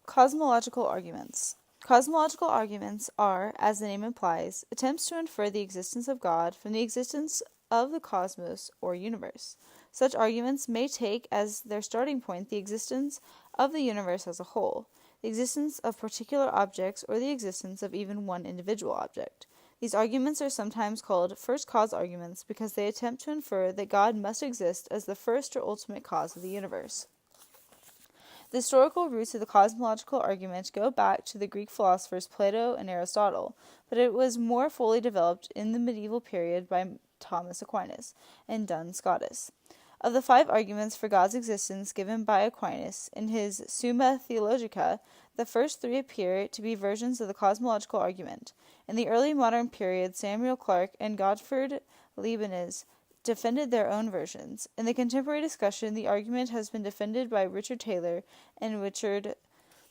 Cosmological arguments. Cosmological arguments are, as the name implies, attempts to infer the existence of God from the existence of the cosmos or universe. Such arguments may take as their starting point the existence of the universe as a whole, the existence of particular objects, or the existence of even one individual object. These arguments are sometimes called first cause arguments because they attempt to infer that God must exist as the first or ultimate cause of the universe. The historical roots of the cosmological argument go back to the Greek philosophers Plato and Aristotle, but it was more fully developed in the medieval period by Thomas Aquinas and Duns Scotus. Of the 5 arguments for God's existence given by Aquinas in his Summa Theologica, the first 3 appear to be versions of the cosmological argument. In the early modern period, Samuel Clarke and Gottfried Leibniz defended their own versions. In the contemporary discussion, the argument has been defended by Richard Taylor and Richard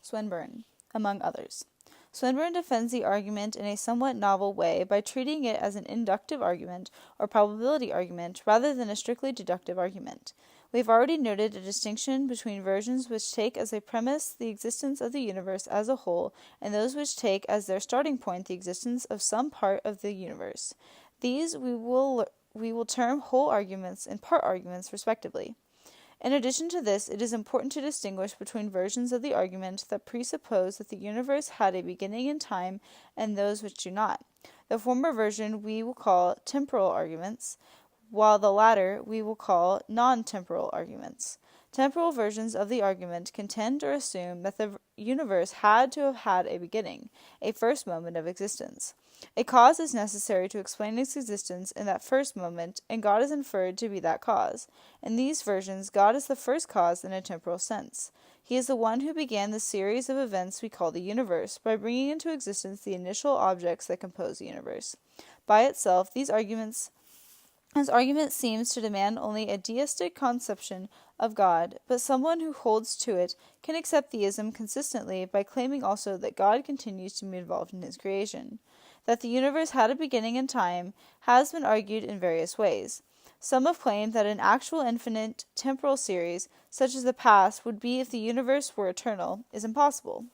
Swinburne, among others. Swinburne defends the argument in a somewhat novel way by treating it as an inductive argument or probability argument rather than a strictly deductive argument. We have already noted a distinction between versions which take as a premise the existence of the universe as a whole and those which take as their starting point the existence of some part of the universe. These we will term whole arguments and part arguments, respectively. In addition to this, it is important to distinguish between versions of the argument that presuppose that the universe had a beginning in time and those which do not. The former version we will call temporal arguments, while the latter we will call non-temporal arguments. Temporal versions of the argument contend or assume that the universe had to have had a beginning, a first moment of existence. A cause is necessary to explain its existence in that first moment, and God is inferred to be that cause. In these versions, God is the first cause in a temporal sense. He is the one who began the series of events we call the universe, by bringing into existence the initial objects that compose the universe. By itself, this argument seems to demand only a deistic conception of God, but someone who holds to it can accept theism consistently by claiming also that God continues to be involved in his creation. That the universe had a beginning in time has been argued in various ways. Some have claimed that an actual infinite temporal series, such as the past would be if the universe were eternal, is impossible.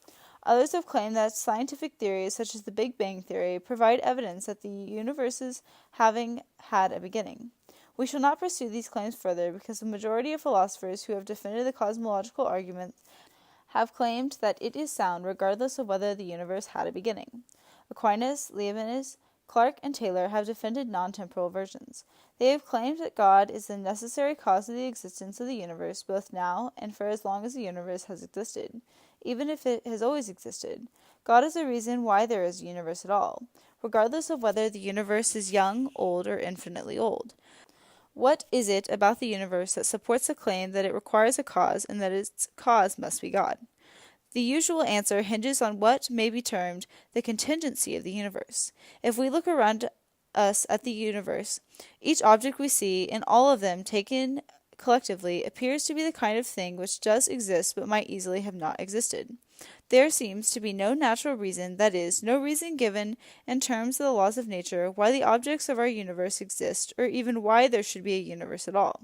Others have claimed that scientific theories, such as the Big Bang Theory, provide evidence that the universe's having had a beginning. We shall not pursue these claims further because the majority of philosophers who have defended the cosmological argument have claimed that it is sound regardless of whether the universe had a beginning. Aquinas, Leibniz, Clarke, and Taylor have defended non-temporal versions. They have claimed that God is the necessary cause of the existence of the universe both now and for as long as the universe has existed, even if it has always existed. God is the reason why there is a universe at all, regardless of whether the universe is young, old, or infinitely old. What is it about the universe that supports the claim that it requires a cause and that its cause must be God? The usual answer hinges on what may be termed the contingency of the universe. If we look around us at the universe, each object we see, and all of them taken collectively, appears to be the kind of thing which does exist but might easily have not existed. There seems to be no natural reason, that is, no reason given in terms of the laws of nature, why the objects of our universe exist, or even why there should be a universe at all.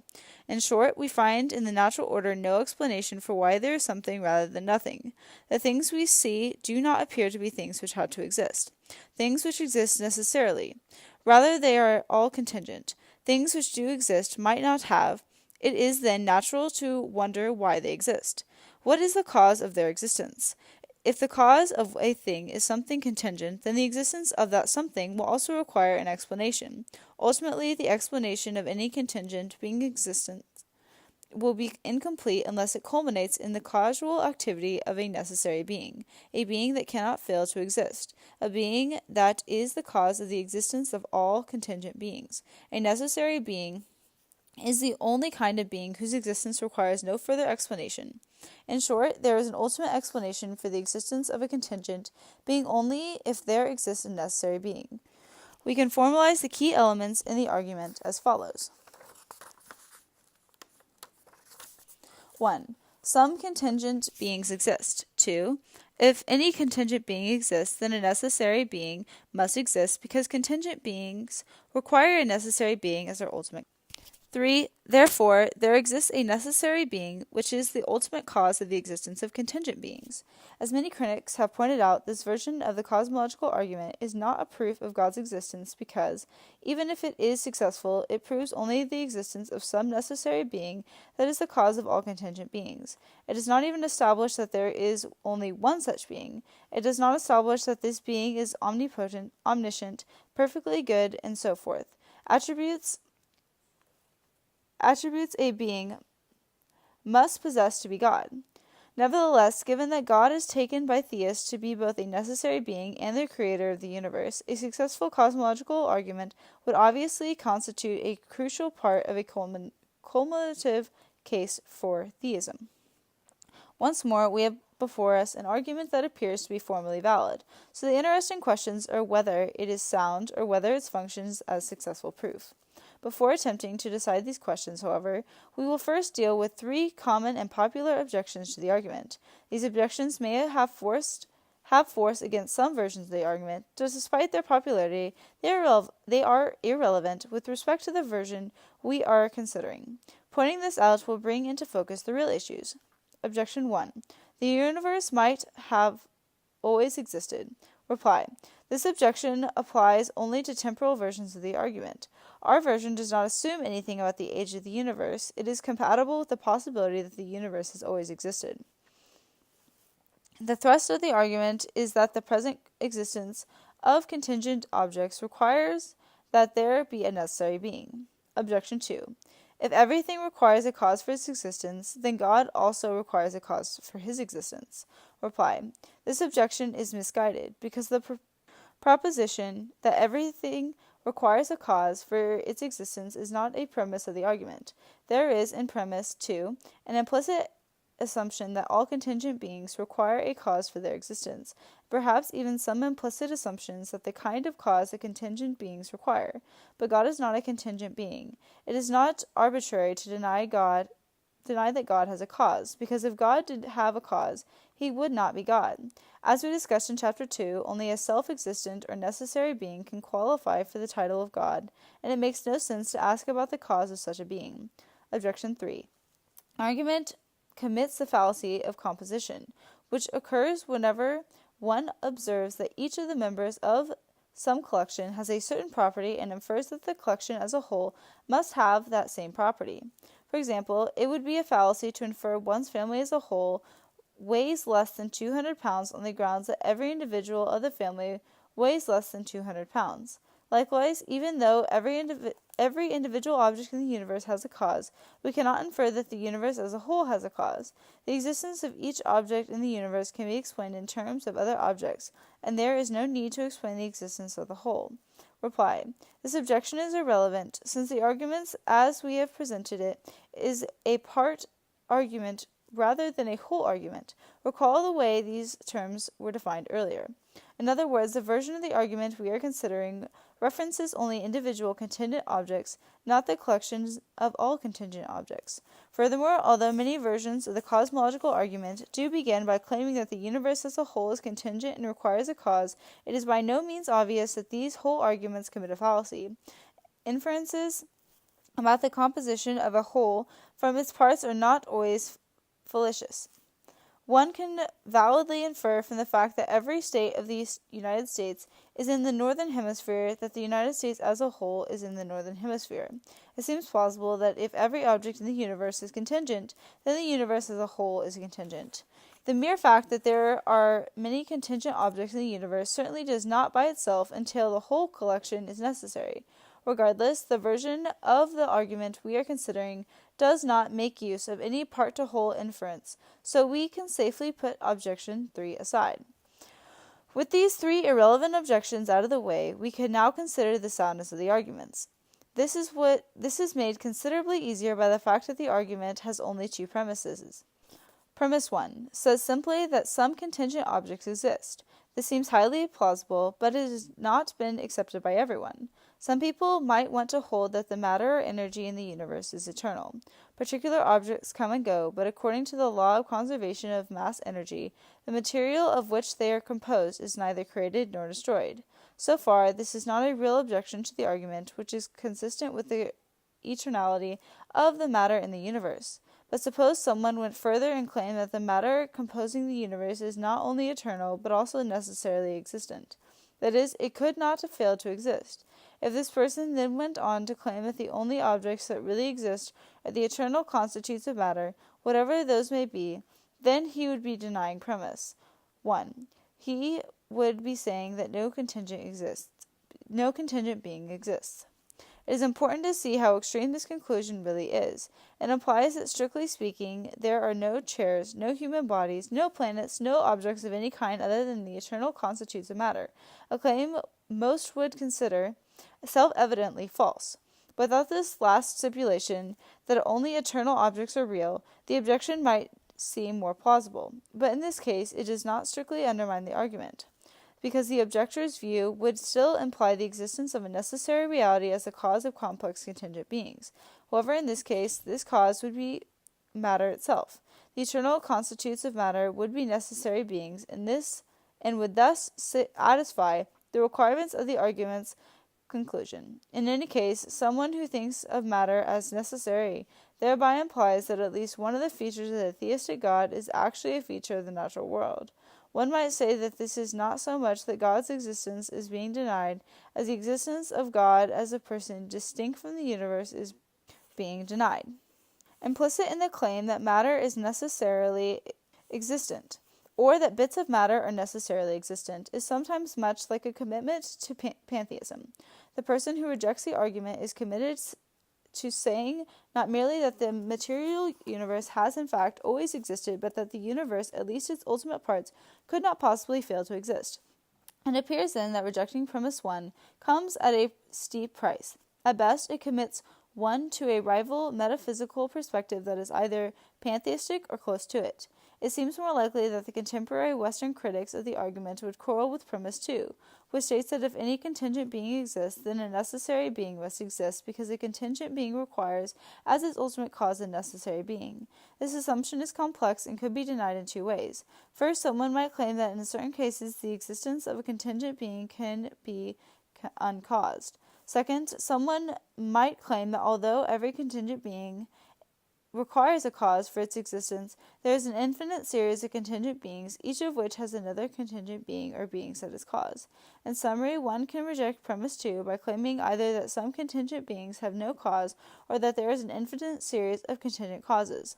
In short, we find in the natural order no explanation for why there is something rather than nothing. The things we see do not appear to be things which had to exist, things which exist necessarily. Rather, they are all contingent. Things which do exist might not have. It is then natural to wonder why they exist. What is the cause of their existence? If the cause of a thing is something contingent, then the existence of that something will also require an explanation. Ultimately, the explanation of any contingent being existent will be incomplete unless it culminates in the causal activity of a necessary being, a being that cannot fail to exist, a being that is the cause of the existence of all contingent beings. A necessary being is the only kind of being whose existence requires no further explanation. In short, there is an ultimate explanation for the existence of a contingent being only if there exists a necessary being. We can formalize the key elements in the argument as follows. 1. Some contingent beings exist. 2. If any contingent being exists, then a necessary being must exist because contingent beings require a necessary being as their ultimate. 3. Therefore, there exists a necessary being, which is the ultimate cause of the existence of contingent beings. As many critics have pointed out, this version of the cosmological argument is not a proof of God's existence because, even if it is successful, it proves only the existence of some necessary being that is the cause of all contingent beings. It does not even establish that there is only one such being. It does not establish that this being is omnipotent, omniscient, perfectly good, and so forth. Attributes a being must possess to be God. Nevertheless, given that God is taken by theists to be both a necessary being and the creator of the universe, a successful cosmological argument would obviously constitute a crucial part of a cumulative case for theism. Once more, we have before us an argument that appears to be formally valid, so the interesting questions are whether it is sound or whether it functions as successful proof. Before attempting to decide these questions, however, we will first deal with 3 common and popular objections to the argument. These objections may have force against some versions of the argument, but despite their popularity, they are irrelevant with respect to the version we are considering. Pointing this out will bring into focus the real issues. Objection 1. The universe might have always existed. Reply. This objection applies only to temporal versions of the argument. Our version does not assume anything about the age of the universe. It is compatible with the possibility that the universe has always existed. The thrust of the argument is that the present existence of contingent objects requires that there be a necessary being. Objection 2. If everything requires a cause for its existence, then God also requires a cause for his existence. Reply. This objection is misguided, because the proposition that everything requires a cause for its existence is not a premise of the argument. There is, in premise 2, an implicit assumption that all contingent beings require a cause for their existence, perhaps even some implicit assumptions that the kind of cause that contingent beings require. But God is not a contingent being. It is not arbitrary to deny that God has a cause, because if God did have a cause, he would not be God. As we discussed in Chapter 2, only a self-existent or necessary being can qualify for the title of God, and it makes no sense to ask about the cause of such a being. Objection 3. Argument commits the fallacy of composition, which occurs whenever one observes that each of the members of some collection has a certain property and infers that the collection as a whole must have that same property. For example, it would be a fallacy to infer one's family as a whole weighs less than 200 pounds on the grounds that every individual of the family weighs less than 200 pounds. Likewise, even though every individual object in the universe has a cause, we cannot infer that the universe as a whole has a cause. The existence of each object in the universe can be explained in terms of other objects, and there is no need to explain the existence of the whole. Reply. This objection is irrelevant, since the argument as we have presented it is a part argument rather than a whole argument. Recall the way these terms were defined earlier. In other words, the version of the argument we are considering references only individual contingent objects, not the collections of all contingent objects. Furthermore, although many versions of the cosmological argument do begin by claiming that the universe as a whole is contingent and requires a cause, it is by no means obvious that these whole arguments commit a fallacy. Inferences about the composition of a whole from its parts are not always fallacious. One can validly infer from the fact that every state of the United States is in the northern hemisphere that the United States as a whole is in the northern hemisphere. It seems plausible that if every object in the universe is contingent, then the universe as a whole is contingent. The mere fact that there are many contingent objects in the universe certainly does not by itself entail the whole collection is necessary. Regardless, the version of the argument we are considering does not make use of any part-to-whole inference, so we can safely put objection 3 aside. With these 3 irrelevant objections out of the way, we can now consider the soundness of the arguments. This is made considerably easier by the fact that the argument has only 2 premises. Premise 1 says simply that some contingent objects exist. This seems highly plausible, but it has not been accepted by everyone. Some people might want to hold that the matter or energy in the universe is eternal. Particular objects come and go, but according to the law of conservation of mass energy, the material of which they are composed is neither created nor destroyed. So far, this is not a real objection to the argument, which is consistent with the eternality of the matter in the universe. But suppose someone went further and claimed that the matter composing the universe is not only eternal, but also necessarily existent. That is, it could not have failed to exist. If this person then went on to claim that the only objects that really exist are the eternal constitutes of matter, whatever those may be, then he would be denying premise 1. He would be saying that no contingent being exists. It is important to see how extreme this conclusion really is. It implies that, strictly speaking, there are no chairs, no human bodies, no planets, no objects of any kind other than the eternal constitutes of matter, a claim most would consider self-evidently false. Without this last stipulation, that only eternal objects are real, the objection might seem more plausible. But in this case, it does not strictly undermine the argument, because the objector's view would still imply the existence of a necessary reality as the cause of complex contingent beings. However, in this case, this cause would be matter itself. The eternal constitutes of matter would be necessary beings, and would thus satisfy the requirements of the argument's conclusion. In any case, someone who thinks of matter as necessary thereby implies that at least one of the features of the theistic God is actually a feature of the natural world. One might say that this is not so much that God's existence is being denied, as the existence of God as a person distinct from the universe is being denied. Implicit in the claim that matter is necessarily existent, or that bits of matter are necessarily existent, is sometimes much like a commitment to pantheism. The person who rejects the argument is committed to saying not merely that the material universe has in fact always existed, but that the universe, at least its ultimate parts, could not possibly fail to exist. It appears then that rejecting premise 1 comes at a steep price. At best, it commits one to a rival metaphysical perspective that is either pantheistic or close to it. It seems more likely that the contemporary Western critics of the argument would quarrel with premise 2, which states that if any contingent being exists, then a necessary being must exist, because a contingent being requires as its ultimate cause a necessary being. This assumption is complex and could be denied in two ways. First, someone might claim that in certain cases the existence of a contingent being can be uncaused. Second, someone might claim that although every contingent being requires a cause for its existence, there is an infinite series of contingent beings, each of which has another contingent being or beings that is cause. In summary, one can reject premise 2 by claiming either that some contingent beings have no cause, or that there is an infinite series of contingent causes.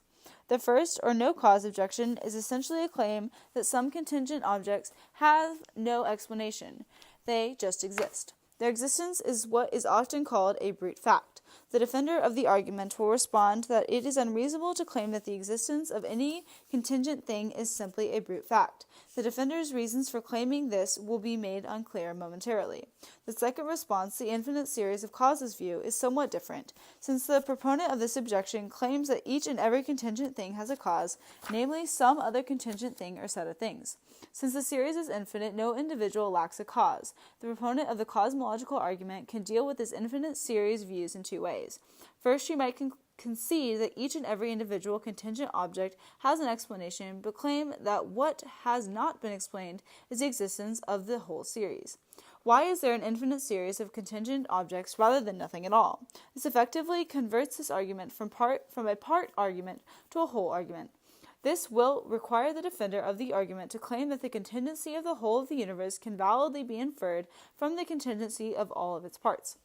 The first, or no cause objection, is essentially a claim that some contingent objects have no explanation. They just exist. Their existence is what is often called a brute fact. The defender of the argument will respond that it is unreasonable to claim that the existence of any contingent thing is simply a brute fact. The defender's reasons for claiming this will be made unclear momentarily. The second response, the infinite series of causes view, is somewhat different, since the proponent of this objection claims that each and every contingent thing has a cause, namely some other contingent thing or set of things. Since the series is infinite, no individual lacks a cause. The proponent of the cosmological argument can deal with this infinite series views in two ways. First, she might concede that each and every individual contingent object has an explanation, but claim that what has not been explained is the existence of the whole series. Why is there an infinite series of contingent objects rather than nothing at all? This effectively converts this argument from a part argument to a whole argument. This will require the defender of the argument to claim that the contingency of the whole of the universe can validly be inferred from the contingency of all of its parts.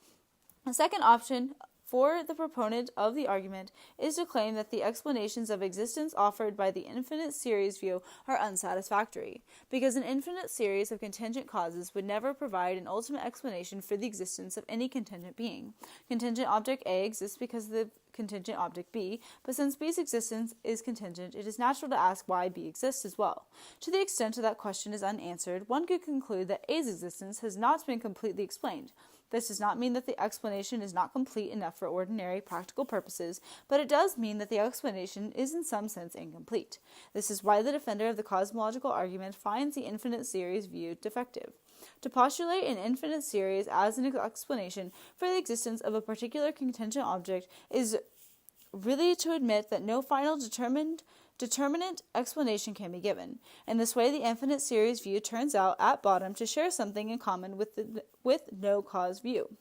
A second option for the proponent of the argument is to claim that the explanations of existence offered by the infinite series view are unsatisfactory, because an infinite series of contingent causes would never provide an ultimate explanation for the existence of any contingent being. Contingent object A exists because of the contingent object B, but since B's existence is contingent, it is natural to ask why B exists as well. To the extent that question is unanswered, one could conclude that A's existence has not been completely explained. This does not mean that the explanation is not complete enough for ordinary practical purposes, but it does mean that the explanation is in some sense incomplete. This is why the defender of the cosmological argument finds the infinite series view defective. To postulate an infinite series as an explanation for the existence of a particular contingent object is really to admit that no final determinate explanation can be given. In this way, the infinite series view turns out, at bottom, to share something in common with no cause view.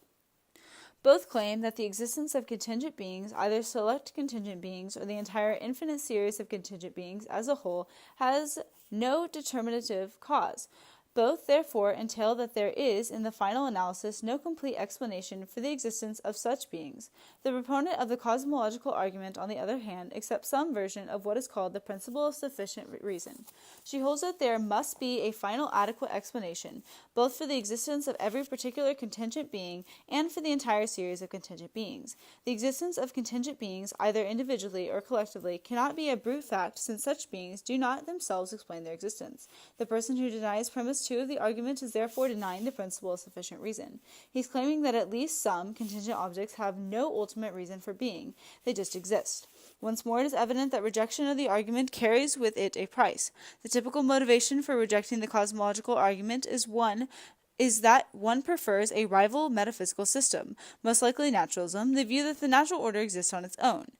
Both claim that the existence of contingent beings, either select contingent beings or the entire infinite series of contingent beings as a whole, has no determinative cause. Both, therefore, entail that there is, in the final analysis, no complete explanation for the existence of such beings. The proponent of the cosmological argument, on the other hand, accepts some version of what is called the principle of sufficient reason. She holds that there must be a final adequate explanation, both for the existence of every particular contingent being and for the entire series of contingent beings. The existence of contingent beings, either individually or collectively, cannot be a brute fact, since such beings do not themselves explain their existence. The person who denies premise 2 of the argument is therefore denying the principle of sufficient reason. He's claiming that at least some contingent objects have no ultimate reason for being. They just exist. Once more, it is evident that rejection of the argument carries with it a price. The typical motivation for rejecting the cosmological argument is that one prefers a rival metaphysical system, most likely naturalism, the view that the natural order exists on its own.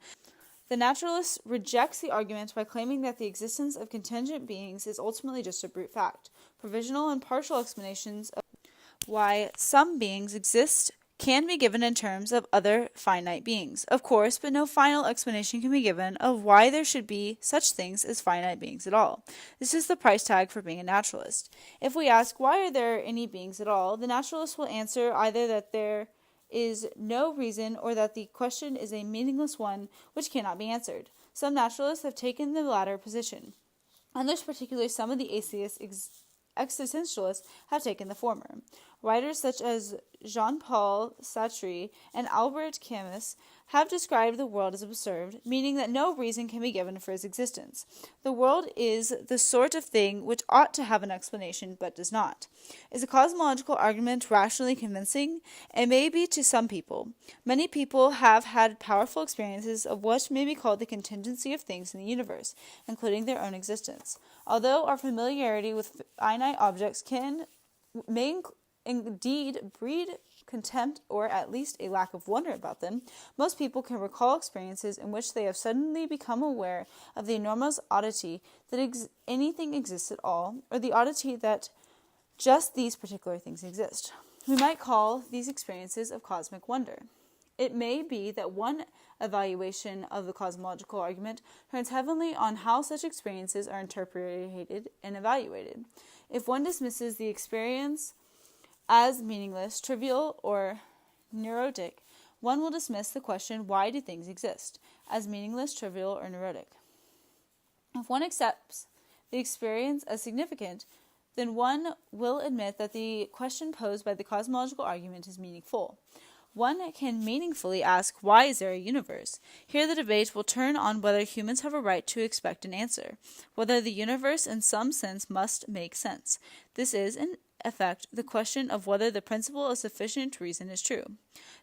The naturalist rejects the argument by claiming that the existence of contingent beings is ultimately just a brute fact. Provisional and partial explanations of why some beings exist can be given in terms of other finite beings, of course, but no final explanation can be given of why there should be such things as finite beings at all. This is the price tag for being a naturalist. If we ask, why are there any beings at all, the naturalist will answer either that there is no reason or that the question is a meaningless one which cannot be answered. Some naturalists have taken the latter position. Others, particularly some of the atheist existentialists, have taken the former. Writers such as Jean-Paul Sartre and Albert Camus have described the world as absurd, meaning that no reason can be given for its existence. The world is the sort of thing which ought to have an explanation, but does not. Is a cosmological argument rationally convincing? It may be to some people. Many people have had powerful experiences of what may be called the contingency of things in the universe, including their own existence. Although our familiarity with finite objects may indeed breed contempt or at least a lack of wonder about them, most people can recall experiences in which they have suddenly become aware of the enormous oddity that anything exists at all, or the oddity that just these particular things exist. We might call these experiences of cosmic wonder. It may be that one evaluation of the cosmological argument turns heavily on how such experiences are interpreted and evaluated. If one dismisses the experience as meaningless, trivial, or neurotic, one will dismiss the question, why do things exist, as meaningless, trivial, or neurotic. If one accepts the experience as significant, then one will admit that the question posed by the cosmological argument is meaningful. One can meaningfully ask, why is there a universe? Here the debate will turn on whether humans have a right to expect an answer, whether the universe in some sense must make sense. This is, in effect, the question of whether the principle of sufficient reason is true.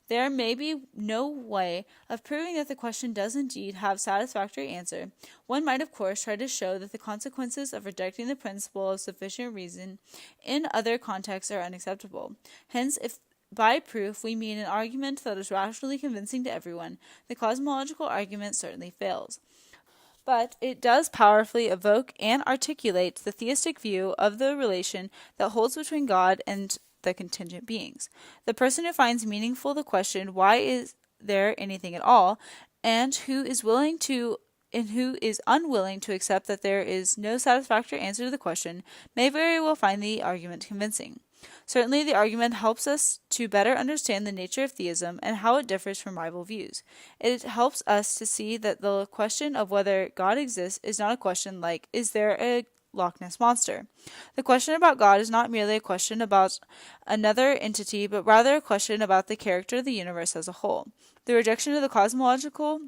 There may be no way of proving that the question does indeed have satisfactory answer. One might, of course, try to show that the consequences of rejecting the principle of sufficient reason in other contexts are unacceptable. Hence, if by proof we mean an argument that is rationally convincing to everyone, the cosmological argument certainly fails. But it does powerfully evoke and articulate the theistic view of the relation that holds between God and the contingent beings. The person who finds meaningful the question, why is there anything at all, and who is unwilling to accept that there is no satisfactory answer to the question, may very well find the argument convincing. Certainly, the argument helps us to better understand the nature of theism and how it differs from rival views. It helps us to see that the question of whether God exists is not a question like, is there a Loch Ness Monster? The question about God is not merely a question about another entity, but rather a question about the character of the universe as a whole. The rejection of the cosmological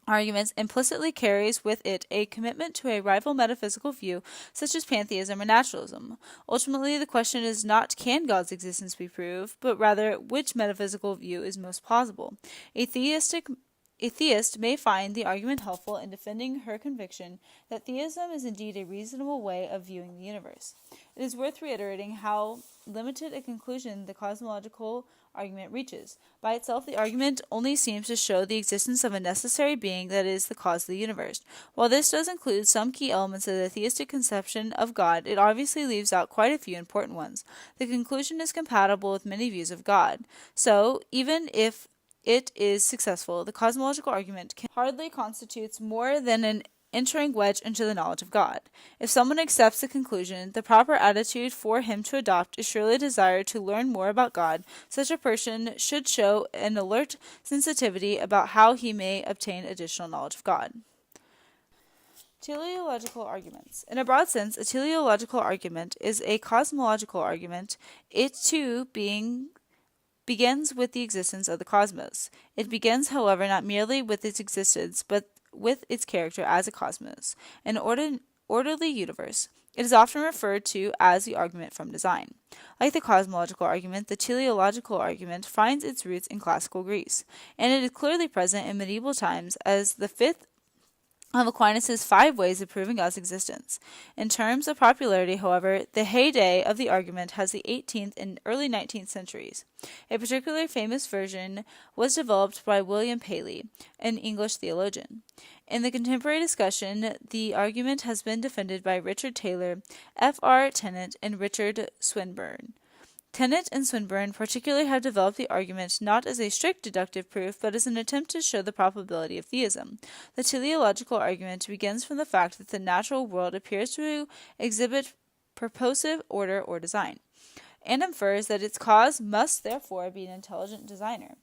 arguments implicitly carries with it a commitment to a rival metaphysical view, such as pantheism or naturalism. Ultimately, the question is not can God's existence be proved, but rather which metaphysical view is most plausible. A theist may find the argument helpful in defending her conviction that theism is indeed a reasonable way of viewing the universe. It is worth reiterating how limited a conclusion the cosmological argument reaches. By itself, the argument only seems to show the existence of a necessary being that is the cause of the universe. While this does include some key elements of the theistic conception of God, it obviously leaves out quite a few important ones. The conclusion is compatible with many views of God. So, even if it is successful, the cosmological argument hardly constitutes more than an entering wedge into the knowledge of God. If someone accepts the conclusion, the proper attitude for him to adopt is surely a desire to learn more about God. Such a person should show an alert sensitivity about how he may obtain additional knowledge of God. Teleological arguments. In a broad sense, a teleological argument is a cosmological argument. It, too, begins with the existence of the cosmos. It begins, however, not merely with its existence, but with its character as a cosmos, an orderly universe. It is often referred to as the argument from design. Like the cosmological argument, the teleological argument finds its roots in classical Greece, and it is clearly present in medieval times as the fifth of Aquinas' 5 ways of proving God's existence. In terms of popularity, however, the heyday of the argument has the 18th and early 19th centuries. A particularly famous version was developed by William Paley, an English theologian. In the contemporary discussion, the argument has been defended by Richard Taylor, F.R. Tennant, and Richard Swinburne. Tennant and Swinburne particularly have developed the argument not as a strict deductive proof, but as an attempt to show the probability of theism. The teleological argument begins from the fact that the natural world appears to exhibit purposive order or design, and infers that its cause must therefore be an intelligent designer.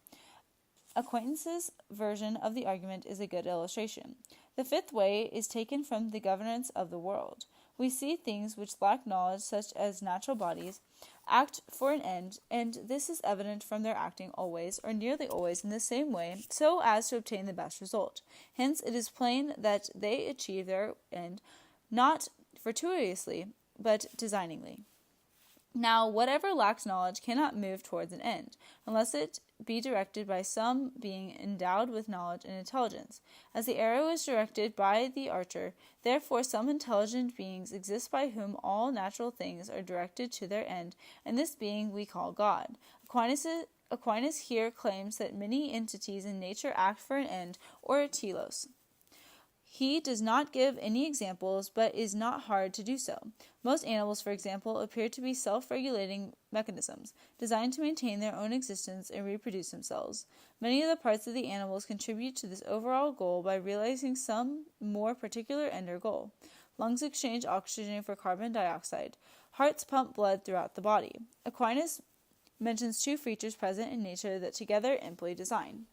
Aquinas' version of the argument is a good illustration. The fifth way is taken from the governance of the world. We see things which lack knowledge, such as natural bodies, act for an end, and this is evident from their acting always, or nearly always, in the same way, so as to obtain the best result. Hence, it is plain that they achieve their end not fortuitously, but designingly. Now, whatever lacks knowledge cannot move towards an end, unless it be directed by some being endowed with knowledge and intelligence. As the arrow is directed by the archer, therefore some intelligent beings exist by whom all natural things are directed to their end, and this being we call God. Aquinas here claims that many entities in nature act for an end, or a telos. He does not give any examples, but is not hard to do so. Most animals, for example, appear to be self-regulating mechanisms, designed to maintain their own existence and reproduce themselves. Many of the parts of the animals contribute to this overall goal by realizing some more particular end or goal. Lungs exchange oxygen for carbon dioxide. Hearts pump blood throughout the body. Aquinas mentions 2 features present in nature that together employ design.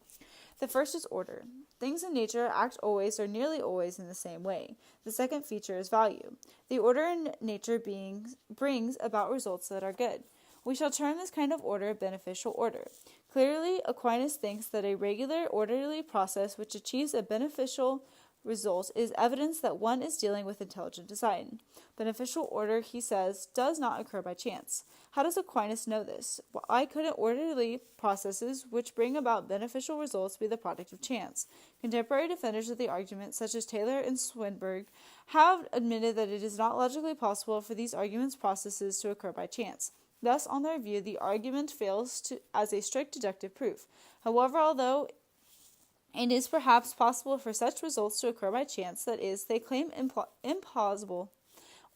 The first is order. Things in nature act always or nearly always in the same way. The second feature is value. The order in nature brings about results that are good. We shall term this kind of order beneficial order. Clearly, Aquinas thinks that a regular, orderly process which achieves a beneficial result is evidence that one is dealing with intelligent design. Beneficial order, he says, does not occur by chance. How does Aquinas know this? Why couldn't orderly processes which bring about beneficial results be the product of chance? Contemporary defenders of the argument, such as Taylor and Swinburne, have admitted that it is not logically possible for these arguments processes to occur by chance. Thus, on their view, the argument fails as a strict deductive proof. However, although it is perhaps possible for such results to occur by chance, that is, they claim implausible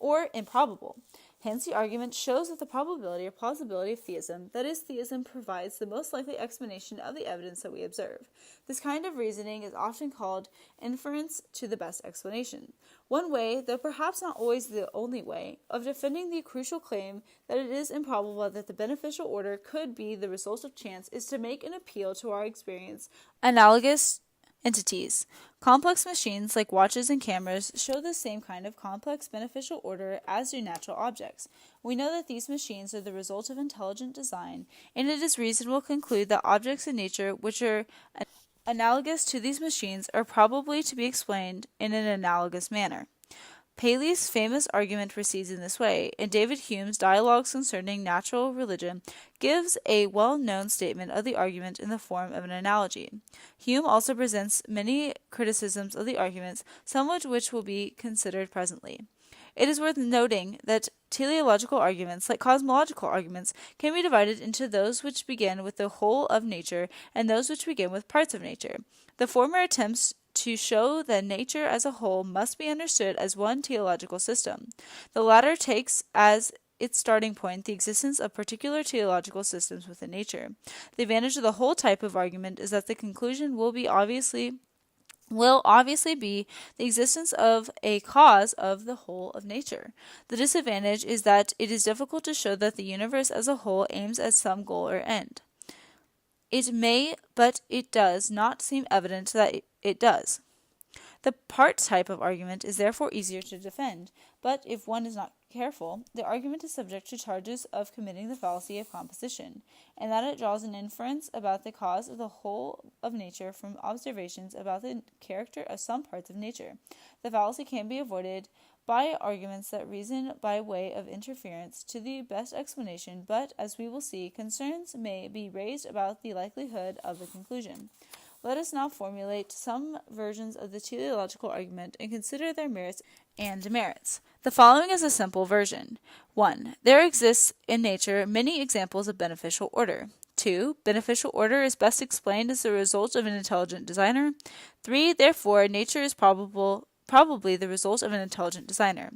or improbable. Hence, the argument shows that the probability or plausibility of theism, that is, theism provides the most likely explanation of the evidence that we observe. This kind of reasoning is often called inference to the best explanation. One way, though perhaps not always the only way, of defending the crucial claim that it is improbable that the beneficial order could be the result of chance is to make an appeal to our experience analogous entities. Complex machines like watches and cameras show the same kind of complex beneficial order as do natural objects. We know that these machines are the result of intelligent design, and it is reasonable to conclude that objects in nature which are analogous to these machines are probably to be explained in an analogous manner. Paley's famous argument proceeds in this way, and David Hume's Dialogues Concerning Natural Religion gives a well-known statement of the argument in the form of an analogy. Hume also presents many criticisms of the arguments, some of which will be considered presently. It is worth noting that teleological arguments, like cosmological arguments, can be divided into those which begin with the whole of nature and those which begin with parts of nature. The former attempts to show that nature as a whole must be understood as one teleological system. The latter takes as its starting point the existence of particular teleological systems within nature. The advantage of the whole type of argument is that the conclusion will obviously be the existence of a cause of the whole of nature. The disadvantage is that it is difficult to show that the universe as a whole aims at some goal or end. It may, but it does not seem evident that it does. The part type of argument is therefore easier to defend, but if one is not careful, the argument is subject to charges of committing the fallacy of composition, and that it draws an inference about the cause of the whole of nature from observations about the character of some parts of nature. The fallacy can be avoided by arguments that reason by way of inference to the best explanation, but, as we will see, concerns may be raised about the likelihood of the conclusion. Let us now formulate some versions of the teleological argument and consider their merits and demerits. The following is a simple version. 1. There exists in nature many examples of beneficial order. 2. Beneficial order is best explained as the result of an intelligent designer. 3. Therefore, nature is probably the result of an intelligent designer.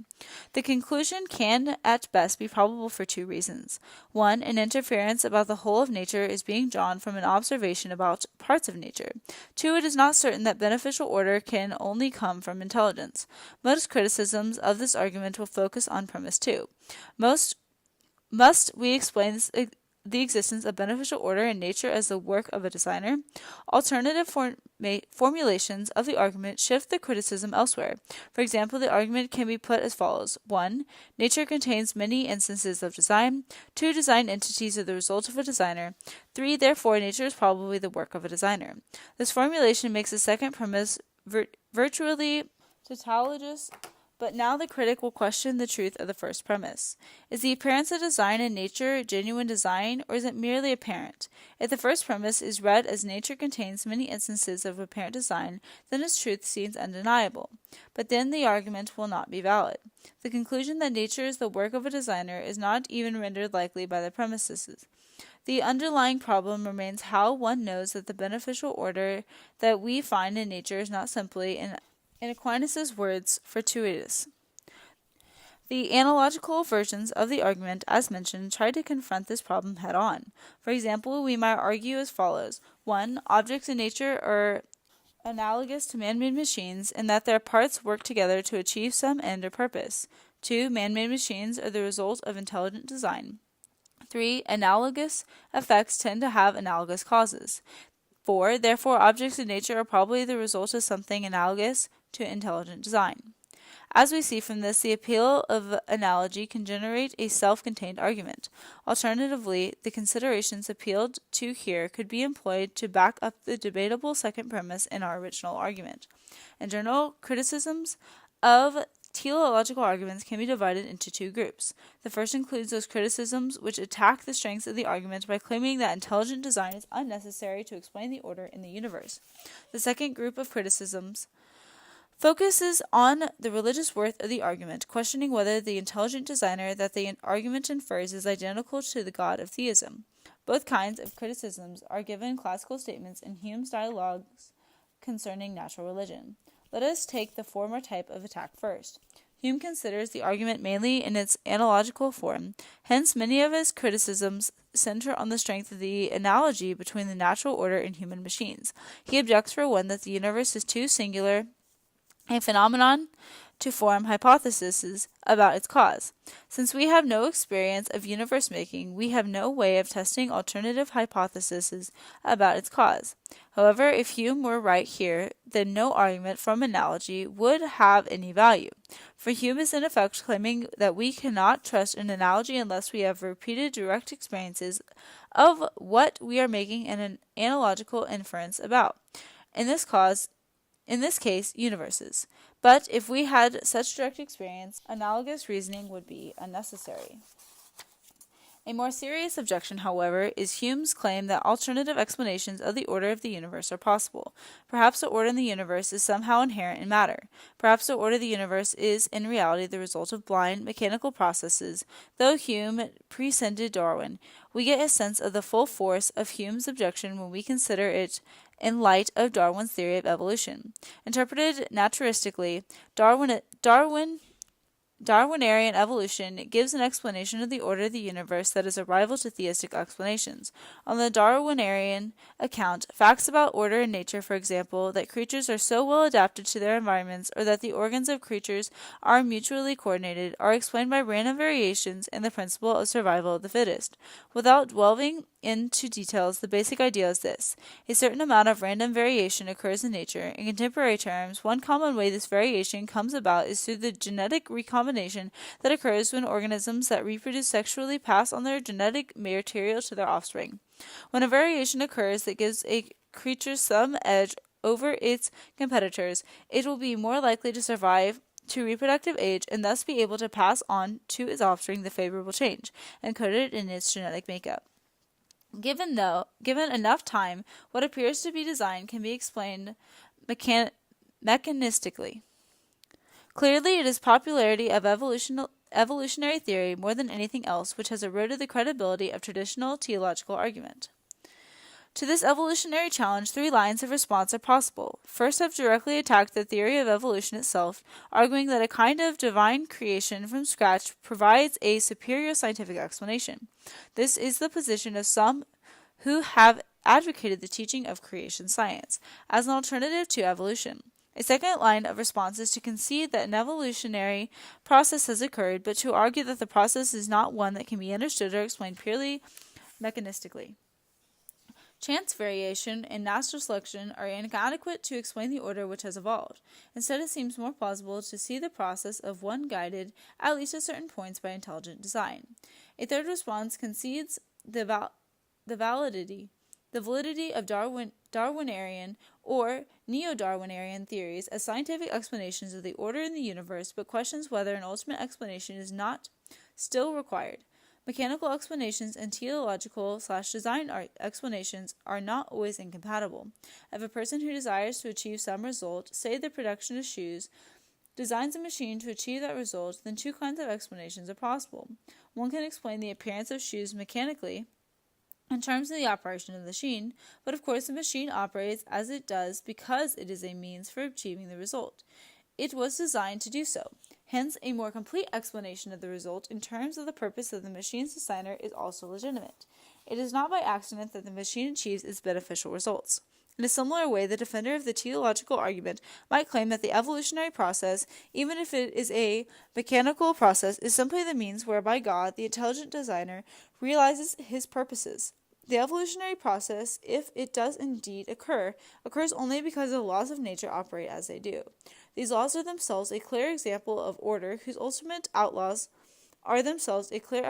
The conclusion can at best be probable for 2 reasons. 1. An inference about the whole of nature is being drawn from an observation about parts of nature. 2. It is not certain that beneficial order can only come from intelligence. Most criticisms of this argument will focus on premise 2. Must we explain the existence of beneficial order in nature as the work of a designer? Alternative formulations of the argument shift the criticism elsewhere. For example, the argument can be put as follows. 1. Nature contains many instances of design. 2. Design entities are the result of a designer. 3. Therefore, nature is probably the work of a designer. This formulation makes the second premise virtually tautologous. But now the critic will question the truth of the first premise. Is the appearance of design in nature genuine design, or is it merely apparent? If the first premise is read as nature contains many instances of apparent design, then its truth seems undeniable. But then the argument will not be valid. The conclusion that nature is the work of a designer is not even rendered likely by the premises. The underlying problem remains how one knows that the beneficial order that we find in nature is not simply, in Aquinas' words, fortuitous. The analogical versions of the argument, as mentioned, try to confront this problem head-on. For example, we might argue as follows. 1. Objects in nature are analogous to man-made machines in that their parts work together to achieve some end or purpose. 2. Man-made machines are the result of intelligent design. 3. Analogous effects tend to have analogous causes. 4. Therefore, objects in nature are probably the result of something analogous to intelligent design. As we see from this, the appeal of analogy can generate a self-contained argument. Alternatively, the considerations appealed to here could be employed to back up the debatable second premise in our original argument. In general, criticisms of teleological arguments can be divided into 2 groups. The first includes those criticisms which attack the strengths of the argument by claiming that intelligent design is unnecessary to explain the order in the universe. The second group of criticisms focuses on the religious worth of the argument, questioning whether the intelligent designer that the argument infers is identical to the God of theism. Both kinds of criticisms are given classical statements in Hume's Dialogues Concerning Natural Religion. Let us take the former type of attack first. Hume considers the argument mainly in its analogical form. Hence, many of his criticisms center on the strength of the analogy between the natural order and human machines. He objects, for one, that the universe is too singular a phenomenon to form hypotheses about its cause. Since we have no experience of universe making, we have no way of testing alternative hypotheses about its cause. However, if Hume were right here, then no argument from analogy would have any value. For Hume is in effect claiming that we cannot trust an analogy unless we have repeated direct experiences of what we are making an analogical inference about. In this case, universes. But if we had such direct experience, analogous reasoning would be unnecessary. A more serious objection, however, is Hume's claim that alternative explanations of the order of the universe are possible. Perhaps the order in the universe is somehow inherent in matter. Perhaps the order of the universe is in reality the result of blind, mechanical processes. Though Hume preceded Darwin, we get a sense of the full force of Hume's objection when we consider it in light of Darwin's theory of evolution. Interpreted naturalistically, Darwinian evolution gives an explanation of the order of the universe that is a rival to theistic explanations. On the Darwinian account, facts about order in nature, for example, that creatures are so well adapted to their environments or that the organs of creatures are mutually coordinated, are explained by random variations in the principle of survival of the fittest. Without delving into details, the basic idea is this: a certain amount of random variation occurs in nature. In contemporary terms, one common way this variation comes about is through the genetic recombination that occurs when organisms that reproduce sexually pass on their genetic material to their offspring. When a variation occurs that gives a creature some edge over its competitors, it will be more likely to survive to reproductive age and thus be able to pass on to its offspring the favorable change encoded in its genetic makeup. Given enough time, what appears to be design can be explained mechanistically. Clearly, it is popularity of evolutionary theory more than anything else which has eroded the credibility of traditional teleological argument. To this evolutionary challenge, 3 lines of response are possible. First, have directly attacked the theory of evolution itself, arguing that a kind of divine creation from scratch provides a superior scientific explanation. This is the position of some who have advocated the teaching of creation science as an alternative to evolution. A second line of response is to concede that an evolutionary process has occurred, but to argue that the process is not one that can be understood or explained purely mechanistically. Chance variation and natural selection are inadequate to explain the order which has evolved. Instead, it seems more plausible to see the process of one guided, at least at certain points, by intelligent design. A third response concedes the validity of Darwinian or neo-Darwinian theories as scientific explanations of the order in the universe, but questions whether an ultimate explanation is not still required. Mechanical explanations and teleological/design explanations are not always incompatible. If a person who desires to achieve some result, say the production of shoes, designs a machine to achieve that result, then 2 kinds of explanations are possible. One can explain the appearance of shoes mechanically, in terms of the operation of the machine, but of course the machine operates as it does because it is a means for achieving the result. It was designed to do so. Hence, a more complete explanation of the result in terms of the purpose of the machine's designer is also legitimate. It is not by accident that the machine achieves its beneficial results. In a similar way, the defender of the teleological argument might claim that the evolutionary process, even if it is a mechanical process, is simply the means whereby God, the intelligent designer, realizes his purposes. The evolutionary process, if it does indeed occur, occurs only because the laws of nature operate as they do. These laws are themselves a clear example of order whose ultimate outlaws are themselves a clear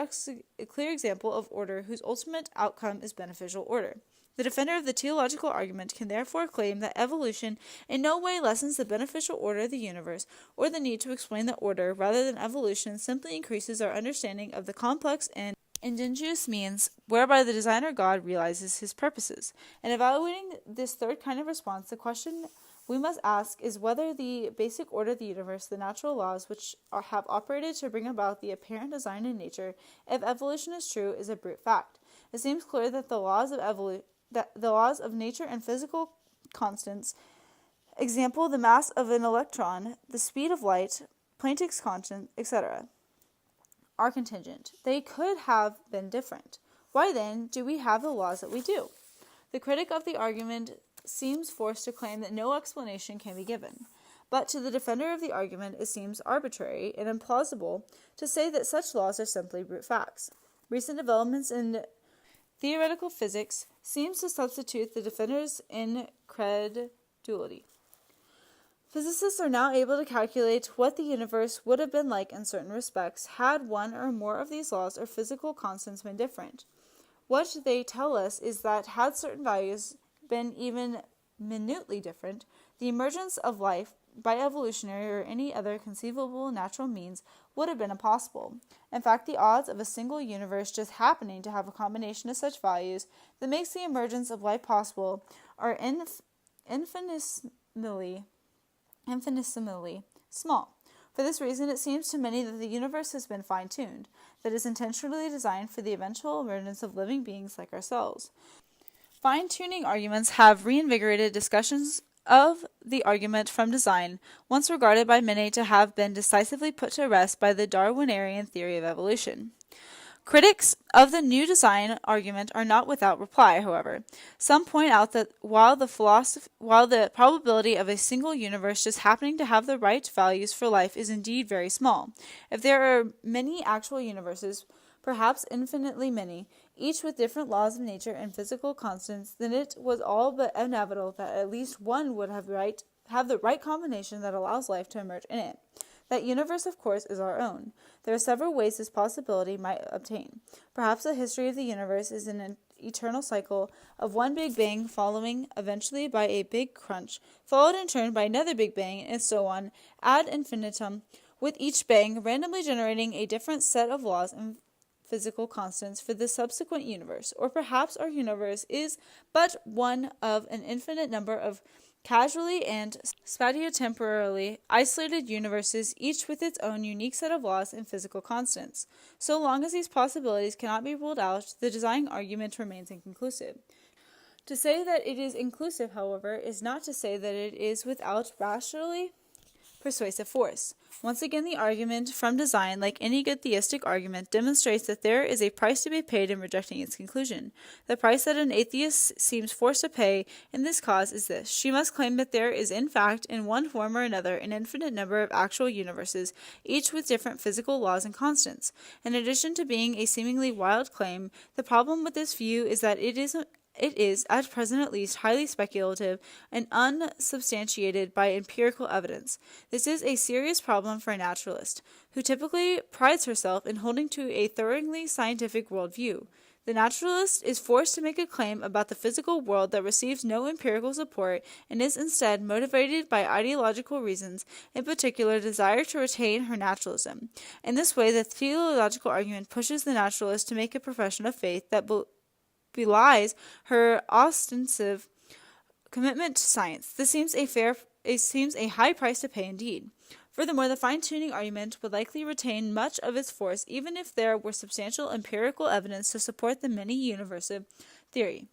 example of order whose ultimate outcome is beneficial order. The defender of the teleological argument can therefore claim that evolution in no way lessens the beneficial order of the universe or the need to explain the order, rather than evolution simply increases our understanding of the complex and ingenious means whereby the designer God realizes his purposes. In evaluating this third kind of response, the question we must ask is whether the basic order of the universe, the natural laws which have operated to bring about the apparent design in nature, if evolution is true, is a brute fact. It seems clear that the laws of nature and physical constants, example the mass of an electron, the speed of light, Planck's constant, etc., are contingent. They could have been different. Why then do we have the laws that we do? The critic of the argument seems forced to claim that no explanation can be given. But to the defender of the argument it seems arbitrary and implausible to say that such laws are simply brute facts. Recent developments in theoretical physics seems to substitute the defender's incredulity. Physicists are now able to calculate what the universe would have been like in certain respects had one or more of these laws or physical constants been different. What they tell us is that had certain values been even minutely different, the emergence of life by evolutionary or any other conceivable natural means would have been impossible. In fact, the odds of a single universe just happening to have a combination of such values that makes the emergence of life possible are infinitesimally small. For this reason, it seems to many that the universe has been fine-tuned, that is intentionally designed for the eventual emergence of living beings like ourselves. Fine-tuning arguments have reinvigorated discussions of the argument from design, once regarded by many to have been decisively put to rest by the Darwinian theory of evolution. Critics of the new design argument are not without reply, however. Some point out that while the probability of a single universe just happening to have the right values for life is indeed very small, if there are many actual universes, perhaps infinitely many, each with different laws of nature and physical constants, then it was all but inevitable that at least one would have the right combination that allows life to emerge in it. That universe, of course, is our own. There are several ways this possibility might obtain. Perhaps the history of the universe is an eternal cycle of one big bang following eventually by a big crunch, followed in turn by another big bang, and so on ad infinitum, with each bang randomly generating a different set of laws and physical constants for the subsequent universe. Or perhaps our universe is but one of an infinite number of casually and spatiotemporally isolated universes, each with its own unique set of laws and physical constants. So long as these possibilities cannot be ruled out, the design argument remains inconclusive. To say that it is inclusive, however, is not to say that it is without rationally persuasive force. Once again, the argument from design, like any good theistic argument, demonstrates that there is a price to be paid in rejecting its conclusion. The price that an atheist seems forced to pay in this cause is this: she must claim that there is in fact, in one form or another, an infinite number of actual universes, each with different physical laws and constants. In addition to being a seemingly wild claim, the problem with this view is that it is, at present at least, highly speculative and unsubstantiated by empirical evidence. This is a serious problem for a naturalist, who typically prides herself in holding to a thoroughly scientific worldview. The naturalist is forced to make a claim about the physical world that receives no empirical support and is instead motivated by ideological reasons, in particular desire to retain her naturalism. In this way, the teleological argument pushes the naturalist to make a profession of faith that belies her ostensive commitment to science. This seems a high price to pay indeed. Furthermore, the fine-tuning argument would likely retain much of its force even if there were substantial empirical evidence to support the many-universe theory.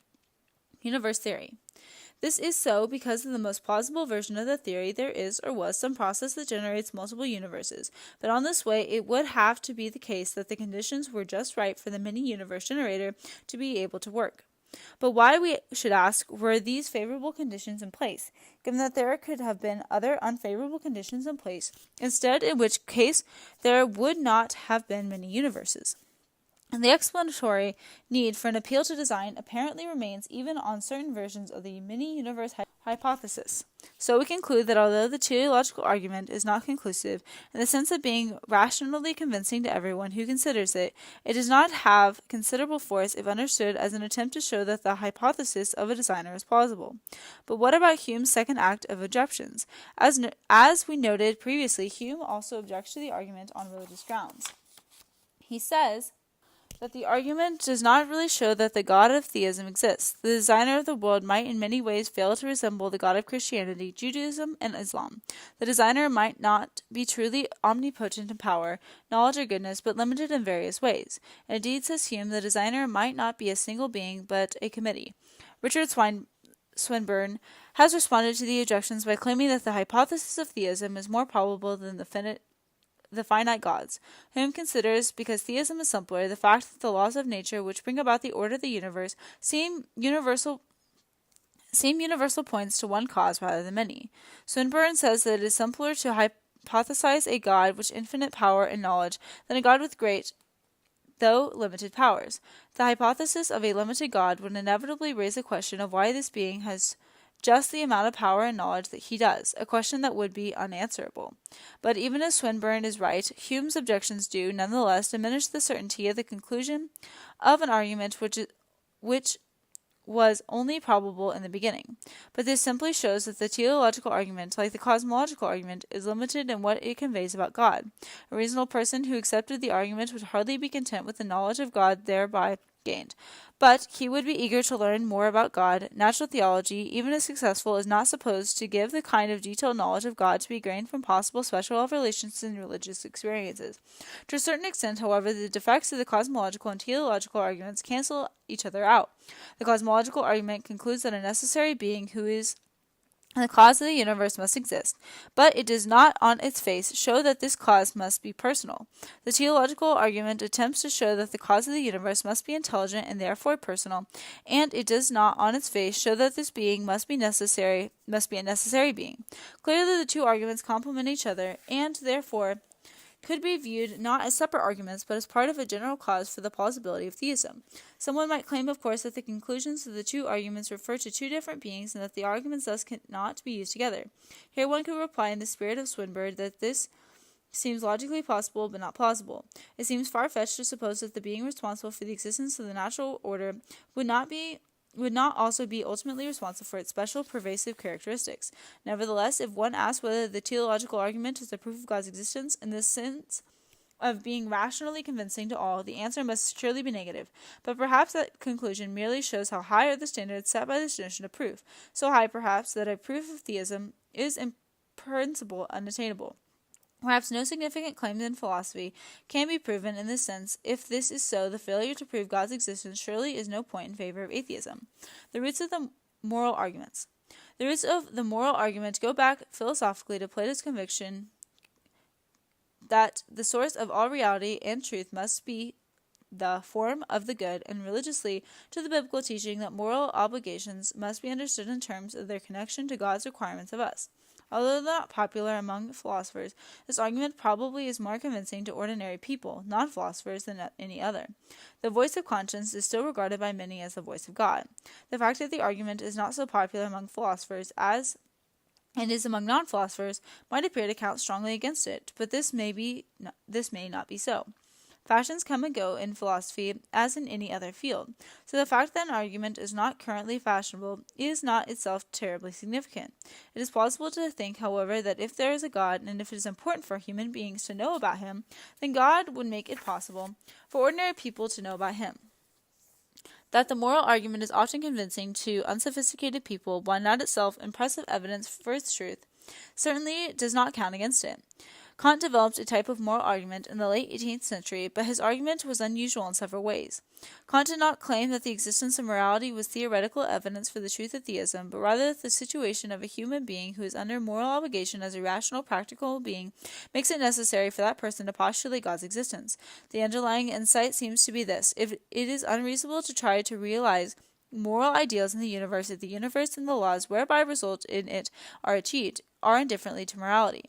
This is so because in the most plausible version of the theory there is or was some process that generates multiple universes, but on this way it would have to be the case that the conditions were just right for the many-universe generator to be able to work. But why, we should ask, were these favorable conditions in place, given that there could have been other unfavorable conditions in place, instead, in which case there would not have been many universes? And the explanatory need for an appeal to design apparently remains even on certain versions of the many-universe hypothesis. So we conclude that although the teleological argument is not conclusive in the sense of being rationally convincing to everyone who considers it, it does not have considerable force if understood as an attempt to show that the hypothesis of a designer is plausible. But what about Hume's second act of objections? As we noted previously, Hume also objects to the argument on religious grounds. He says that the argument does not really show that the God of theism exists. The designer of the world might in many ways fail to resemble the God of Christianity, Judaism, and Islam. The designer might not be truly omnipotent in power, knowledge, or goodness, but limited in various ways. And indeed, says Hume, the designer might not be a single being, but a committee. Richard Swinburne has responded to the objections by claiming that the hypothesis of theism is more probable than the finite gods. Hume considers, because theism is simpler, the fact that the laws of nature which bring about the order of the universe seem universal points to one cause rather than many. Swinburne says that it is simpler to hypothesize a God with infinite power and knowledge than a God with great, though limited, powers. The hypothesis of a limited God would inevitably raise the question of why this being has just the amount of power and knowledge that he does, a question that would be unanswerable. But even as Swinburne is right, Hume's objections do, nonetheless, diminish the certainty of the conclusion of an argument which was only probable in the beginning. But this simply shows that the teleological argument, like the cosmological argument, is limited in what it conveys about God. A reasonable person who accepted the argument would hardly be content with the knowledge of God thereby gained. But he would be eager to learn more about God. Natural theology, even if successful, is not supposed to give the kind of detailed knowledge of God to be gained from possible special revelations and religious experiences. To a certain extent, however, the defects of the cosmological and teleological arguments cancel each other out. The cosmological argument concludes that a necessary being who is the cause of the universe must exist, but it does not on its face show that this cause must be personal. The teleological argument attempts to show that the cause of the universe must be intelligent and therefore personal, and it does not on its face show that this being must be a necessary being. Clearly the two arguments complement each other, and therefore could be viewed not as separate arguments, but as part of a general cause for the plausibility of theism. Someone might claim, of course, that the conclusions of the two arguments refer to two different beings, and that the arguments thus cannot be used together. Here one could reply in the spirit of Swinburne that this seems logically possible, but not plausible. It seems far-fetched to suppose that the being responsible for the existence of the natural order would not also be ultimately responsible for its special pervasive characteristics. Nevertheless, if one asks whether the teleological argument is the proof of God's existence in the sense of being rationally convincing to all, the answer must surely be negative. But perhaps that conclusion merely shows how high are the standards set by this notion of proof, so high perhaps that a proof of theism is in principle unattainable. Perhaps no significant claim in philosophy can be proven in this sense. If this is so, the failure to prove God's existence surely is no point in favor of atheism. The roots of the moral arguments. The roots of the moral argument go back philosophically to Plato's conviction that the source of all reality and truth must be the form of the good, and religiously to the biblical teaching that moral obligations must be understood in terms of their connection to God's requirements of us. Although not popular among philosophers, this argument probably is more convincing to ordinary people, non-philosophers, than any other. The voice of conscience is still regarded by many as the voice of God. The fact that the argument is not so popular among philosophers as it is among non-philosophers might appear to count strongly against it, but this may not be so. Fashions come and go in philosophy as in any other field, so the fact that an argument is not currently fashionable is not itself terribly significant. It is plausible to think, however, that if there is a God, and if it is important for human beings to know about him, then God would make it possible for ordinary people to know about him. That the moral argument is often convincing to unsophisticated people, while not itself impressive evidence for its truth, certainly does not count against it. Kant developed a type of moral argument in the late 18th century, but his argument was unusual in several ways. Kant did not claim that the existence of morality was theoretical evidence for the truth of theism, but rather that the situation of a human being who is under moral obligation as a rational, practical being makes it necessary for that person to postulate God's existence. The underlying insight seems to be this: if it is unreasonable to try to realize moral ideals in the universe, if the universe and the laws whereby result in it are achieved are indifferently to morality.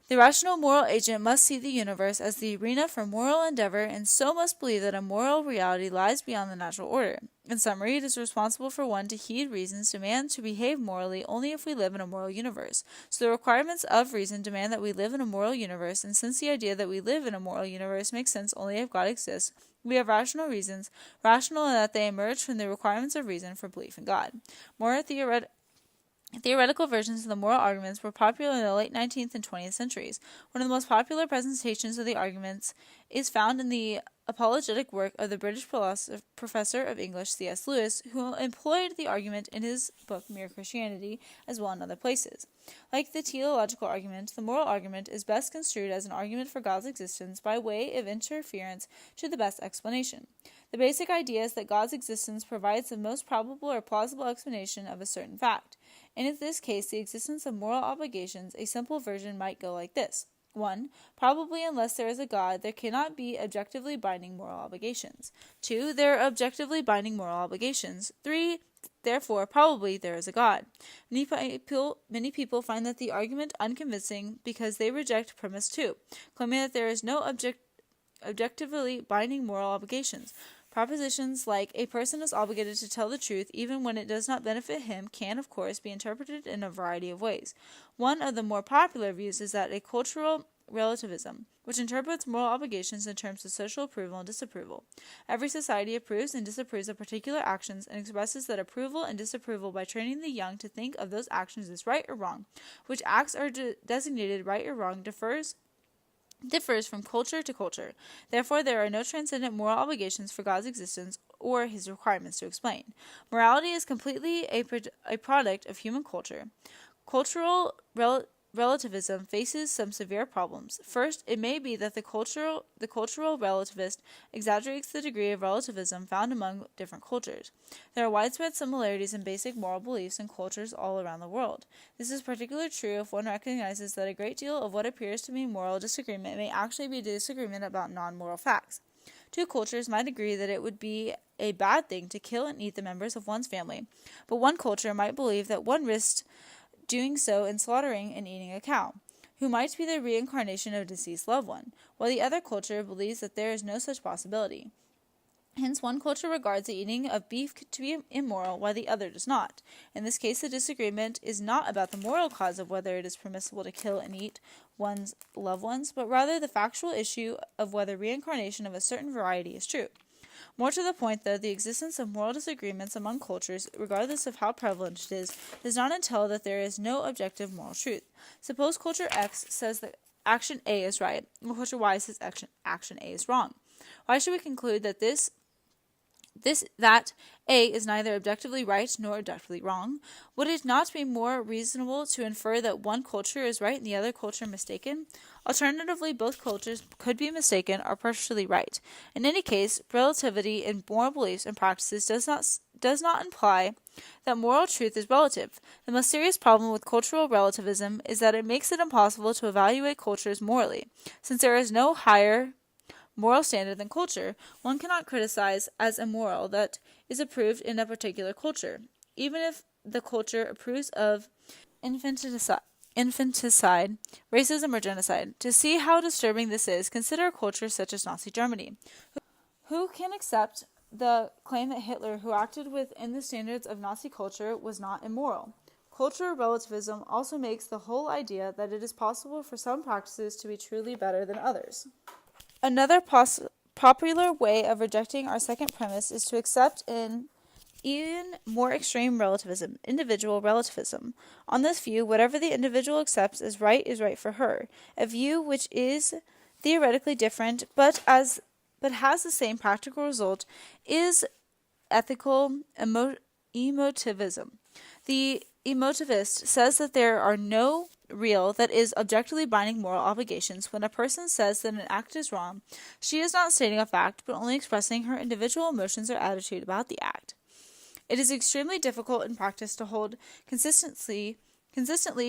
The rational moral agent must see the universe as the arena for moral endeavor, and so must believe that a moral reality lies beyond the natural order. In summary, it is responsible for one to heed reason's demand to behave morally only if we live in a moral universe. So the requirements of reason demand that we live in a moral universe, and since the idea that we live in a moral universe makes sense only if God exists, we have rational reasons, rational in that they emerge from the requirements of reason for belief in God. More theoretical versions of the moral arguments were popular in the late 19th and 20th centuries. One of the most popular presentations of the arguments is found in the apologetic work of the British professor of English C.S. Lewis, who employed the argument in his book Mere Christianity, as well in other places. Like the teleological argument, the moral argument is best construed as an argument for God's existence by way of interference to the best explanation. The basic idea is that God's existence provides the most probable or plausible explanation of a certain fact. And in this case, the existence of moral obligations, a simple version might go like this. 1. Probably unless there is a God, there cannot be objectively binding moral obligations. 2. There are objectively binding moral obligations. 3. Therefore, probably there is a God. Many people find that the argument unconvincing because they reject premise 2, claiming that there is no objectively binding moral obligations. Propositions like a person is obligated to tell the truth even when it does not benefit him can, of course, be interpreted in a variety of ways. One of the more popular views is that a cultural relativism, which interprets moral obligations in terms of social approval and disapproval. Every society approves and disapproves of particular actions and expresses that approval and disapproval by training the young to think of those actions as right or wrong. Which acts are designated right or wrong differs from culture to culture. Therefore, there are no transcendent moral obligations for God's existence or his requirements to explain. Morality is completely a product of human culture. Cultural relativism faces some severe problems. First, it may be that the cultural relativist exaggerates the degree of relativism found among different cultures. There are widespread similarities in basic moral beliefs in cultures all around the world. This is particularly true if one recognizes that a great deal of what appears to be moral disagreement may actually be disagreement about non-moral facts. Two cultures might agree that it would be a bad thing to kill and eat the members of one's family, but one culture might believe that one risked doing so in slaughtering and eating a cow, who might be the reincarnation of a deceased loved one, while the other culture believes that there is no such possibility. Hence, one culture regards the eating of beef to be immoral, while the other does not. In this case, the disagreement is not about the moral cause of whether it is permissible to kill and eat one's loved ones, but rather the factual issue of whether reincarnation of a certain variety is true. More to the point, though, the existence of moral disagreements among cultures, regardless of how prevalent it is, does not entail that there is no objective moral truth. Suppose culture X says that action A is right, and culture Y says action A is wrong. Why should we conclude that that A is neither objectively right nor objectively wrong? Would it not be more reasonable to infer that one culture is right and the other culture mistaken? Alternatively, both cultures could be mistaken or partially right. In any case, relativity in moral beliefs and practices does not imply that moral truth is relative. The most serious problem with cultural relativism is that it makes it impossible to evaluate cultures morally. Since there is no higher moral standard than culture, one cannot criticize as immoral that is approved in a particular culture, even if the culture approves of infanticide, racism, or genocide. To see how disturbing this is, consider a culture such as Nazi Germany. Who can accept the claim that Hitler, who acted within the standards of Nazi culture, was not immoral? Cultural relativism also makes the whole idea that it is possible for some practices to be truly better than others. Another popular way of rejecting our second premise is to accept an even more extreme relativism, individual relativism. On this view, whatever the individual accepts as right is right for her, a view which is theoretically different but has the same practical result is ethical emotivism. The emotivist says that there are no real, that is, objectively binding moral obligations. When a person says that an act is wrong, she is not stating a fact, but only expressing her individual emotions or attitude about the act. It is extremely difficult in practice to hold consistently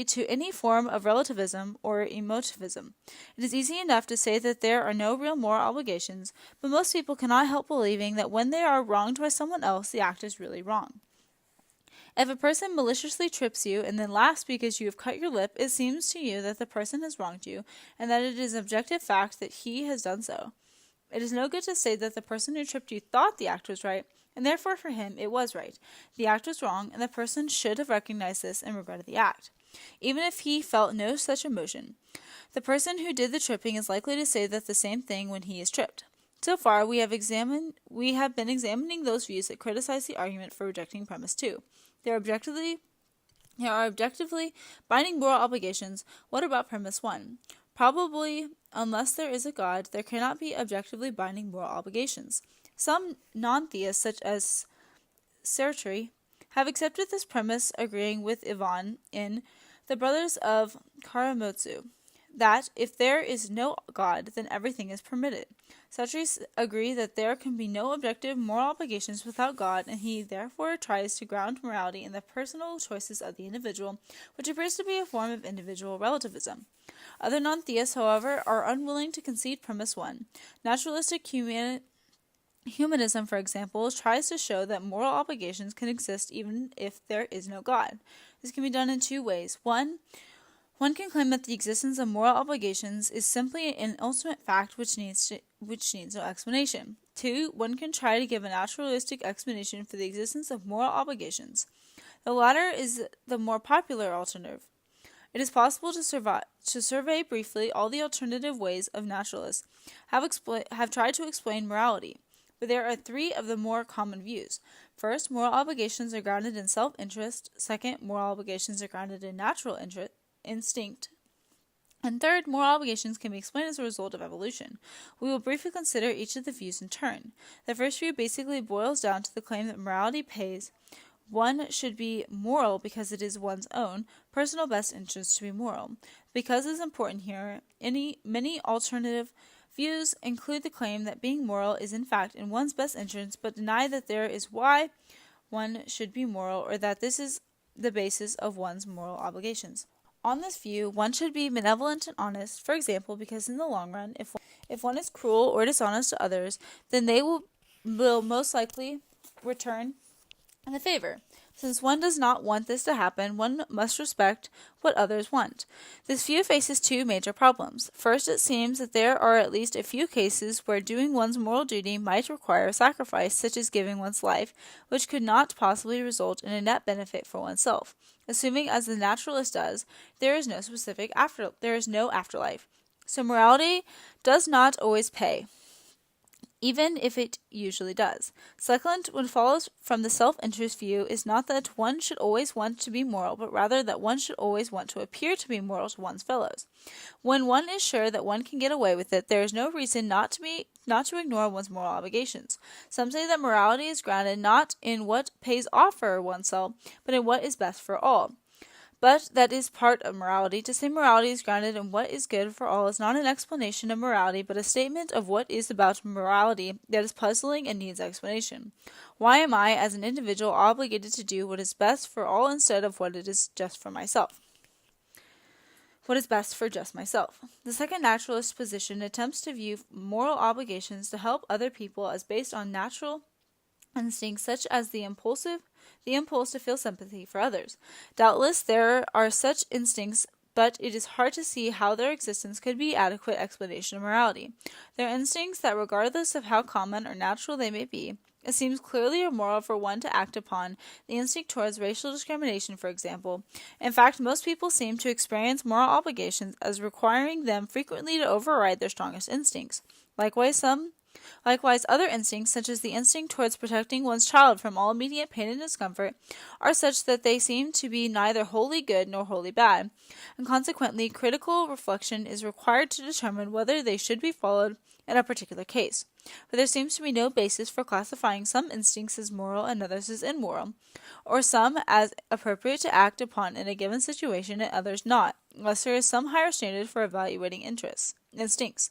to any form of relativism or emotivism. It is easy enough to say that there are no real moral obligations, but most people cannot help believing that when they are wronged by someone else, the act is really wrong. If a person maliciously trips you and then laughs because you have cut your lip, it seems to you that the person has wronged you, and that it is an objective fact that he has done so. It is no good to say that the person who tripped you thought the act was right, and therefore for him it was right. The act was wrong, and the person should have recognized this and regretted the act, even if he felt no such emotion. The person who did the tripping is likely to say that the same thing when he is tripped. So far, we have been examining those views that criticize the argument for rejecting premise 2. There are objectively binding moral obligations. What about premise 1? Probably, unless there is a God, there cannot be objectively binding moral obligations. Some non-theists, such as Sartre, have accepted this premise, agreeing with Ivan in The Brothers of Karamazov, that if there is no God, then everything is permitted. Sartre agrees that there can be no objective moral obligations without God, and he therefore tries to ground morality in the personal choices of the individual, which appears to be a form of individual relativism. Other non-theists, however, are unwilling to concede premise 1. Naturalistic humanism, for example, tries to show that moral obligations can exist even if there is no God. This can be done in two ways. One can claim that the existence of moral obligations is simply an ultimate fact which needs no explanation. 2. One can try to give a naturalistic explanation for the existence of moral obligations. The latter is the more popular alternative. It is possible to survey briefly all the alternative ways of naturalists have tried to explain morality, but there are three of the more common views. First, moral obligations are grounded in self-interest. Second, moral obligations are grounded in natural instinct. And third, moral obligations can be explained as a result of evolution. We will briefly consider each of the views in turn. The first view basically boils down to the claim that morality pays one should be moral because it is one's own personal best interest to be moral. Because is important here, many alternative views include the claim that being moral is in fact in one's best interest, but deny that there is why one should be moral or that this is the basis of one's moral obligations. On this view, one should be benevolent and honest, for example, because in the long run, if one is cruel or dishonest to others, then they will most likely return the favor. Since one does not want this to happen, one must respect what others want. This view faces two major problems. First, it seems that there are at least a few cases where doing one's moral duty might require sacrifice, such as giving one's life, which could not possibly result in a net benefit for oneself. Assuming, as the naturalist does, there is no afterlife. So morality does not always pay, even if it usually does. Second, what follows from the self-interest view is not that one should always want to be moral, but rather that one should always want to appear to be moral to one's fellows. When one is sure that one can get away with it, there is no reason not to ignore one's moral obligations. Some say that morality is grounded not in what pays off for oneself, but in what is best for all. But that is part of morality. To say morality is grounded in what is good for all is not an explanation of morality, but a statement of what is about morality that is puzzling and needs explanation. Why am I, as an individual, obligated to do what is best for all instead of what it is just for myself? What is best for just myself? The second naturalist position attempts to view moral obligations to help other people as based on natural instincts such as the impulse to feel sympathy for others. Doubtless there are such instincts, but it is hard to see how their existence could be adequate explanation of morality. There are instincts that, regardless of how common or natural they may be, it seems clearly immoral for one to act upon. The instinct towards racial discrimination, for example. In fact, most people seem to experience moral obligations as requiring them frequently to override their strongest instincts. Likewise, other instincts, such as the instinct towards protecting one's child from all immediate pain and discomfort, are such that they seem to be neither wholly good nor wholly bad, and consequently critical reflection is required to determine whether they should be followed in a particular case. But there seems to be no basis for classifying some instincts as moral and others as immoral, or some as appropriate to act upon in a given situation and others not, unless there is some higher standard for evaluating instincts.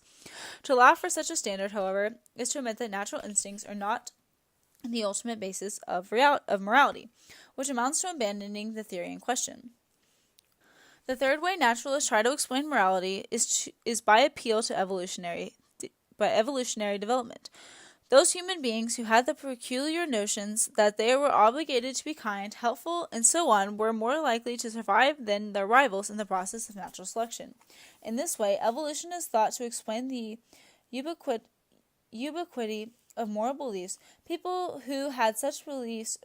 To allow for such a standard, however, is to admit that natural instincts are not the ultimate basis of morality, which amounts to abandoning the theory in question. The third way naturalists try to explain morality is by appeal to evolutionary development. Those human beings who had the peculiar notions that they were obligated to be kind, helpful, and so on were more likely to survive than their rivals in the process of natural selection. In this way, evolution is thought to explain the ubiquity of moral beliefs. People who had such beliefs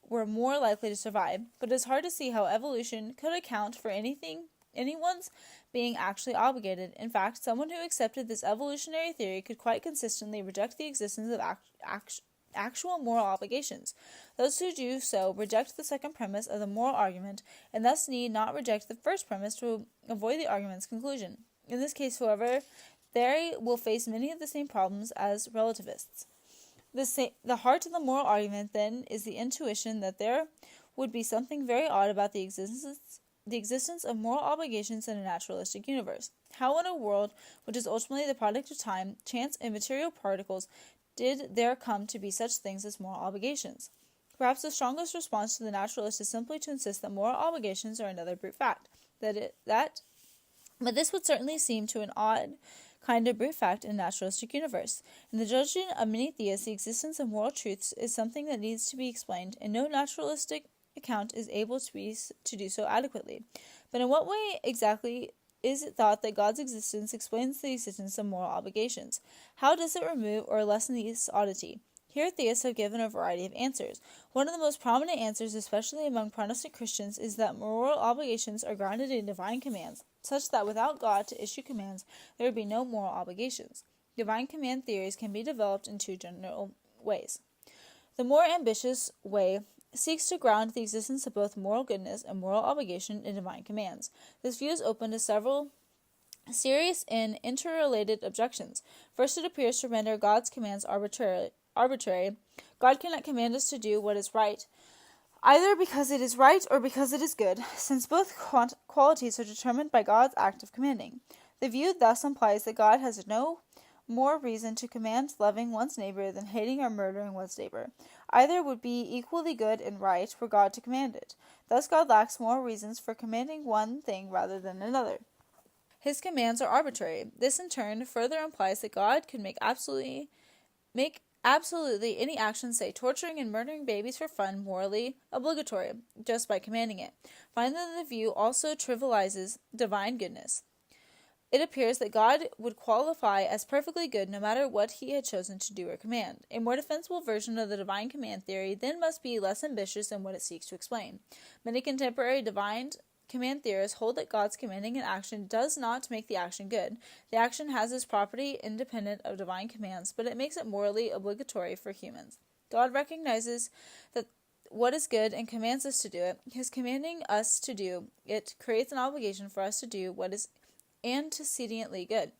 were more likely to survive, but it is hard to see how evolution could account for anyone's being actually obligated. In fact, someone who accepted this evolutionary theory could quite consistently reject the existence of actual moral obligations. Those who do so reject the second premise of the moral argument, and thus need not reject the first premise to avoid the argument's conclusion. In this case, however, they will face many of the same problems as relativists. The heart of the moral argument, then, is the intuition that there would be something very odd about the existence of moral obligations in a naturalistic universe. How in a world which is ultimately the product of time, chance, and material particles did there come to be such things as moral obligations? Perhaps the strongest response to the naturalist is simply to insist that moral obligations are another brute fact. But this would certainly seem to an odd kind of brute fact in a naturalistic universe. In the judgment of many theists, the existence of moral truths is something that needs to be explained, and no naturalistic account is able to do so adequately. But in what way exactly is it thought that God's existence explains the existence of moral obligations? How does it remove or lessen this oddity? Here theists have given a variety of answers. One of the most prominent answers, especially among Protestant Christians, is that moral obligations are grounded in divine commands, such that without God to issue commands, there would be no moral obligations. Divine command theories can be developed in two general ways. The more ambitious way seeks to ground the existence of both moral goodness and moral obligation in divine commands. This view is open to several serious and interrelated objections. First, it appears to render God's commands arbitrary. God cannot command us to do what is right, either because it is right or because it is good, since both qualities are determined by God's act of commanding. The view thus implies that God has no more reason to command loving one's neighbor than hating or murdering one's neighbor. Either would be equally good and right were God to command it. Thus God lacks more reasons for commanding one thing rather than another. His commands are arbitrary. This in turn further implies that God could make absolutely any action, say torturing and murdering babies for fun, morally obligatory, just by commanding it. Finally, the view also trivializes divine goodness. It appears that God would qualify as perfectly good no matter what he had chosen to do or command. A more defensible version of the divine command theory then must be less ambitious than what it seeks to explain. Many contemporary divine command theorists hold that God's commanding an action does not make the action good. The action has its property independent of divine commands, but it makes it morally obligatory for humans. God recognizes that what is good and commands us to do it. His commanding us to do it creates an obligation for us to do what is antecedently good.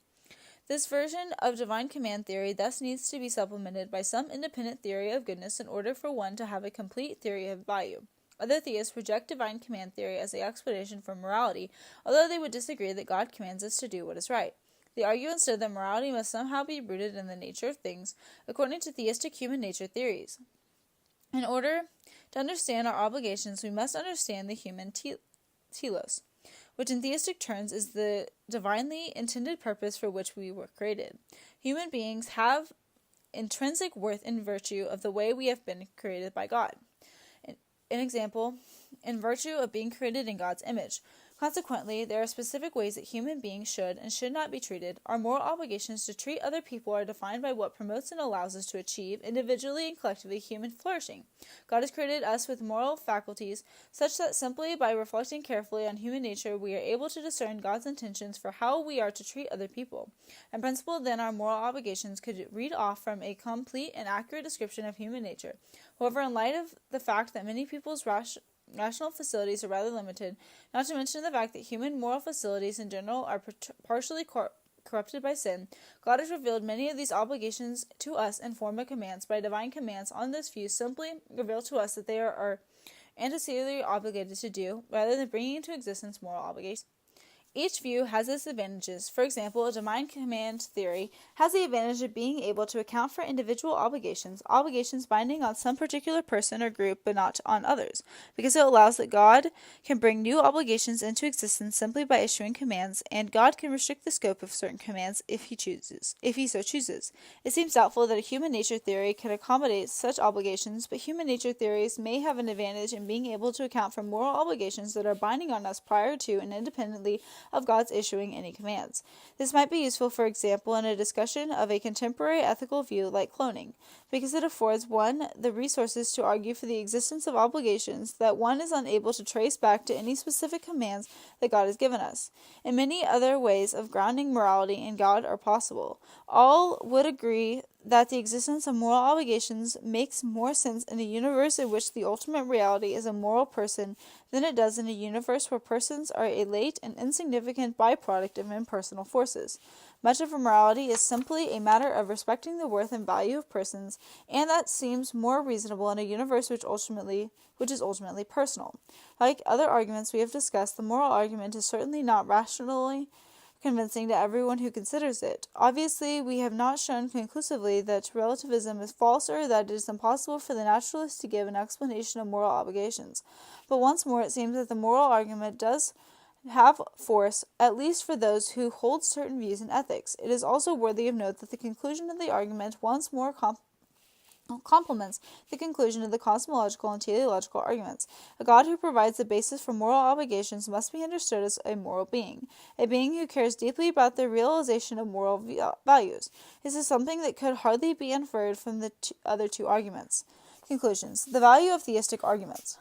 This version of divine command theory thus needs to be supplemented by some independent theory of goodness in order for one to have a complete theory of value. Other theists reject divine command theory as the explanation for morality, although they would disagree that God commands us to do what is right. They argue instead that morality must somehow be rooted in the nature of things, according to theistic human nature theories. In order to understand our obligations, we must understand the human telos, which in theistic terms is the divinely intended purpose for which we were created. Human beings have intrinsic worth in virtue of the way we have been created by God. An example, in virtue of being created in God's image. Consequently, there are specific ways that human beings should and should not be treated. Our moral obligations to treat other people are defined by what promotes and allows us to achieve, individually and collectively, human flourishing. God has created us with moral faculties, such that simply by reflecting carefully on human nature, we are able to discern God's intentions for how we are to treat other people. In principle, then, our moral obligations could read off from a complete and accurate description of human nature. However, in light of the fact that many people's rational facilities are rather limited, not to mention the fact that human moral facilities in general are partially corrupted by sin, God has revealed many of these obligations to us in form of commands. By divine commands, on this view, simply reveal to us that they are antecedently obligated to do, rather than bringing into existence moral obligations. Each view has its advantages. For example, a divine command theory has the advantage of being able to account for individual obligations binding on some particular person or group but not on others, because it allows that God can bring new obligations into existence simply by issuing commands, and God can restrict the scope of certain commands if he so chooses. It seems doubtful that a human nature theory can accommodate such obligations, but human nature theories may have an advantage in being able to account for moral obligations that are binding on us prior to and independently of God's issuing any commands. This might be useful, for example, in a discussion of a contemporary ethical view like cloning, because it affords one the resources to argue for the existence of obligations that one is unable to trace back to any specific commands that God has given us. And many other ways of grounding morality in God are possible. All would agree that the existence of moral obligations makes more sense in a universe in which the ultimate reality is a moral person than it does in a universe where persons are a late and insignificant byproduct of impersonal forces. Much of morality is simply a matter of respecting the worth and value of persons, and that seems more reasonable in a universe which is ultimately personal. Like other arguments we have discussed, the moral argument is certainly not rationally convincing to everyone who considers it. Obviously, we have not shown conclusively that relativism is false or that it is impossible for the naturalist to give an explanation of moral obligations. But once more, it seems that the moral argument does have force, at least for those who hold certain views in ethics. It is also worthy of note that the conclusion of the argument once more complements the conclusion of the cosmological and teleological arguments. A God who provides the basis for moral obligations must be understood as a moral being, a being who cares deeply about the realization of moral values. This is something that could hardly be inferred from the other two arguments. Conclusions. The value of theistic arguments.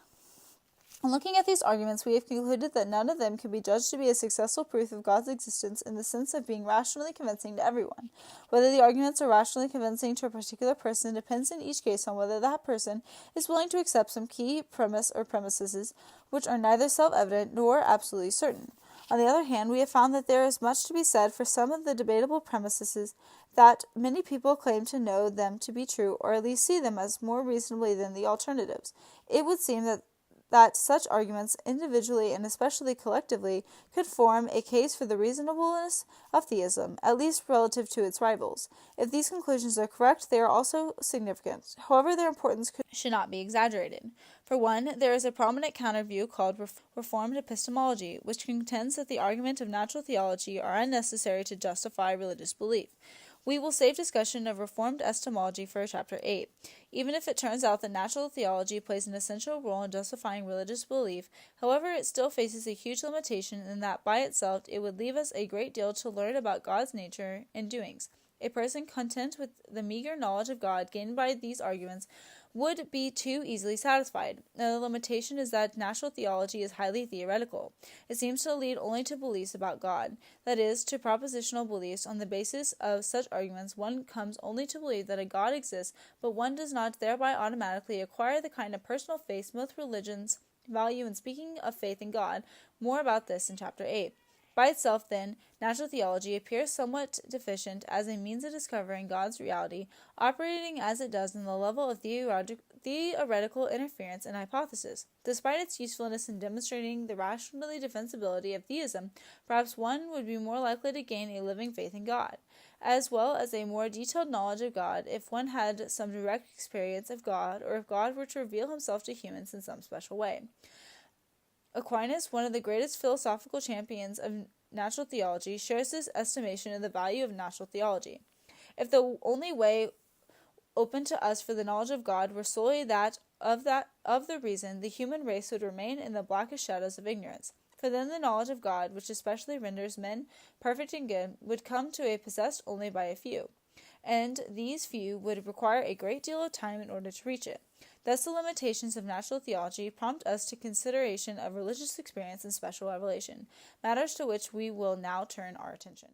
In looking at these arguments, we have concluded that none of them can be judged to be a successful proof of God's existence in the sense of being rationally convincing to everyone. Whether the arguments are rationally convincing to a particular person depends in each case on whether that person is willing to accept some key premise or premises which are neither self-evident nor absolutely certain. On the other hand, we have found that there is much to be said for some of the debatable premises that many people claim to know them to be true, or at least see them as more reasonably than the alternatives. It would seem that such arguments, individually and especially collectively, could form a case for the reasonableness of theism, at least relative to its rivals. If these conclusions are correct, they are also significant. However, their importance should not be exaggerated. For one, there is a prominent counter-view called Reformed epistemology, which contends that the arguments of natural theology are unnecessary to justify religious belief. We will save discussion of Reformed epistemology for Chapter 8. Even if it turns out that natural theology plays an essential role in justifying religious belief, however, it still faces a huge limitation in that by itself it would leave us a great deal to learn about God's nature and doings. A person content with the meager knowledge of God gained by these arguments would be too easily satisfied. Another limitation is that natural theology is highly theoretical. It seems to lead only to beliefs about God, that is, to propositional beliefs. On the basis of such arguments, one comes only to believe that a God exists, but one does not thereby automatically acquire the kind of personal faith most religions value. In speaking of faith in God, more about this in Chapter 8. By itself, then, natural theology appears somewhat deficient as a means of discovering God's reality, operating as it does on the level of theoretical inference and hypothesis. Despite its usefulness in demonstrating the rational defensibility of theism, perhaps one would be more likely to gain a living faith in God, as well as a more detailed knowledge of God, if one had some direct experience of God, or if God were to reveal himself to humans in some special way. Aquinas, one of the greatest philosophical champions of natural theology, shares this estimation of the value of natural theology. If the only way open to us for the knowledge of God were solely that of the reason, the human race would remain in the blackest shadows of ignorance. For then the knowledge of God, which especially renders men perfect and good, would come to a possessed only by a few, and these few would require a great deal of time in order to reach it. Thus the limitations of natural theology prompt us to consideration of religious experience and special revelation, matters to which we will now turn our attention.